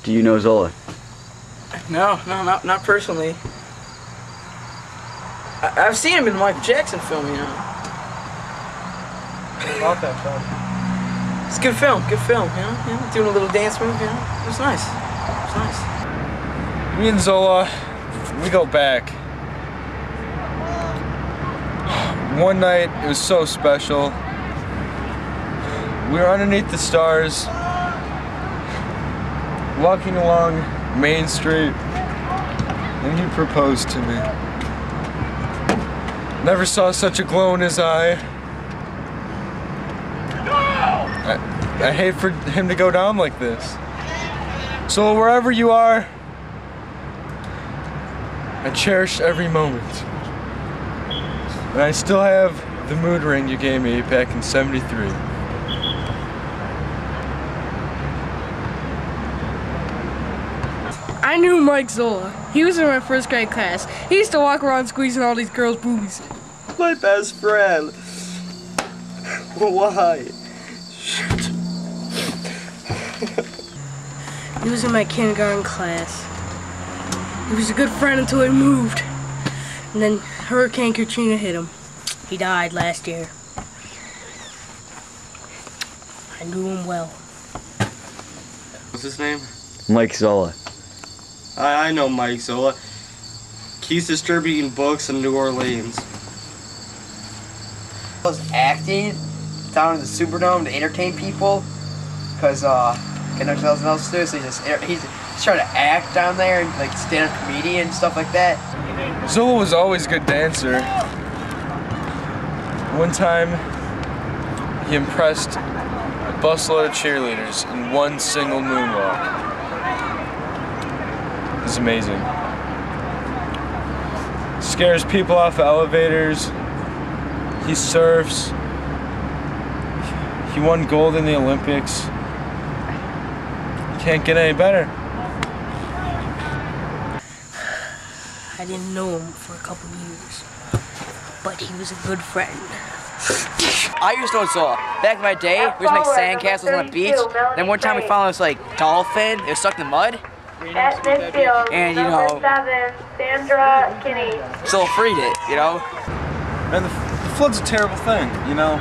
Do you know Zola? No, not personally. I've seen him in the Michael Jackson film, you know. I love that film. It's a good film, you know, doing a little dance move, you know. It was nice. It was nice. Me and Zola, we go back. One night, it was so special. We were underneath the stars, walking along Main Street, and he proposed to me. Never saw such a glow in his eye. I hate for him to go down like this. So wherever you are, I cherish every moment. And I still have the mood ring you gave me back in '73. I knew Mike Zola. He was in my first grade class. He used to walk around squeezing all these girls' boobies. My best friend. Why? He was in my kindergarten class. He was a good friend until he moved. And then Hurricane Katrina hit him. He died last year. I knew him well. What's his name? Mike Zola. I know Mike Zola. He's distributing books in New Orleans. I was acting down in the Superdome to entertain people because got nothing else to do, so he's trying to act down there and like stand-up comedian and stuff like that. Zola was always a good dancer. One time, he impressed a busload of cheerleaders in one single moonwalk. It's amazing. Scares people off of elevators. He surfs. He won gold in the Olympics. Can't get any better. I didn't know him for a couple years, but he was a good friend. I used to know Zola. Back in my day, we used to make sandcastles on the beach. Then one time we found this like dolphin. It was stuck in the mud. And you know, Zola freed it, you know. Man, the flood's a terrible thing, you know.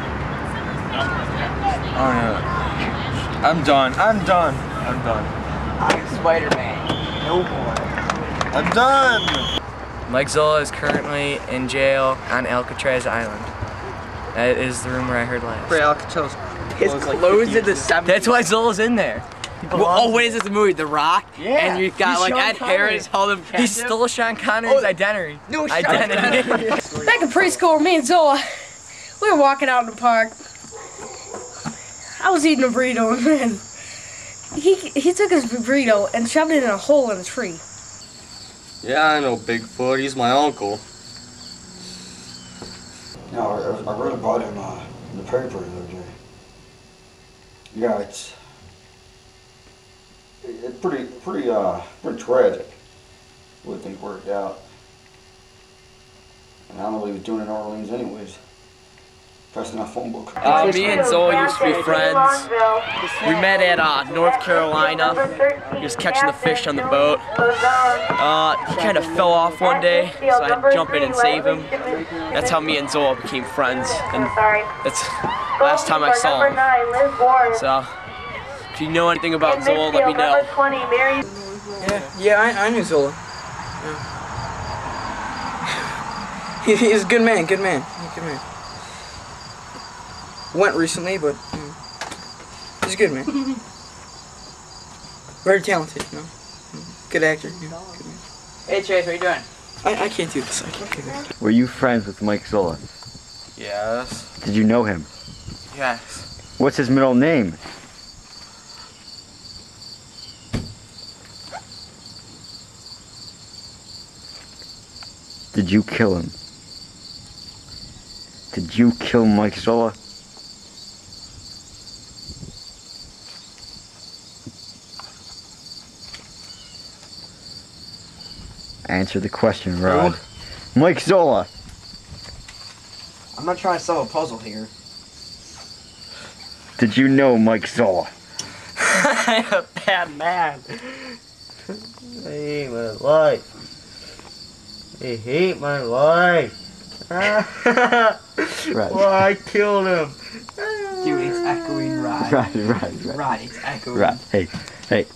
Oh yeah. I'm done. I'm Spider-Man. No boy. I'm done. Mike Zola is currently in jail on Alcatraz Island. That is the rumor I heard last. His clothes in the 70s. That's why Zola's in there. Oh, what is this movie? The Rock? Yeah. And you got like Ed Harris held him captive. He stole Sean Connery's identity. No, identity. Back in preschool, me and Zola, we were walking out in the park. I was eating a burrito, and man, he took his burrito and shoved it in a hole in a tree. Yeah, I know Bigfoot. He's my uncle. No, I read about him in the paper the other day. Yeah, it's pretty tragic. The way things worked out. And I don't know what he was doing in Orleans anyways. Pressing that phone book. Me and Zola used to be friends. We met at North Carolina. He was catching the fish on the boat. He kind of fell off one day, so I had to jump in and save him. That's how me and Zola became friends, and that's the last time I saw him. So, if you know anything about Zola, let me know. Yeah, I knew Zola. Yeah. He's a good man, good man. Went recently, but he's a good man. Very talented, you know. Good actor. Yeah, good man. Hey Chase, what are you doing? I can't do this. I can't do this. Were you friends with Mike Zola? Yes. Did you know him? Yes. What's his middle name? Did you kill him? Did you kill Mike Zola? Answer the question, Rod. Mike Zola. I'm not trying to solve a puzzle here. Did you know Mike Zola? I'm a bad man. I hate my life. I hate my life. Right. Well, I killed him. Dude, it's echoing right. Right. Right, it's echoing. Right. Hey.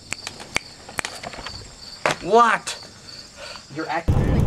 What? You're echoing.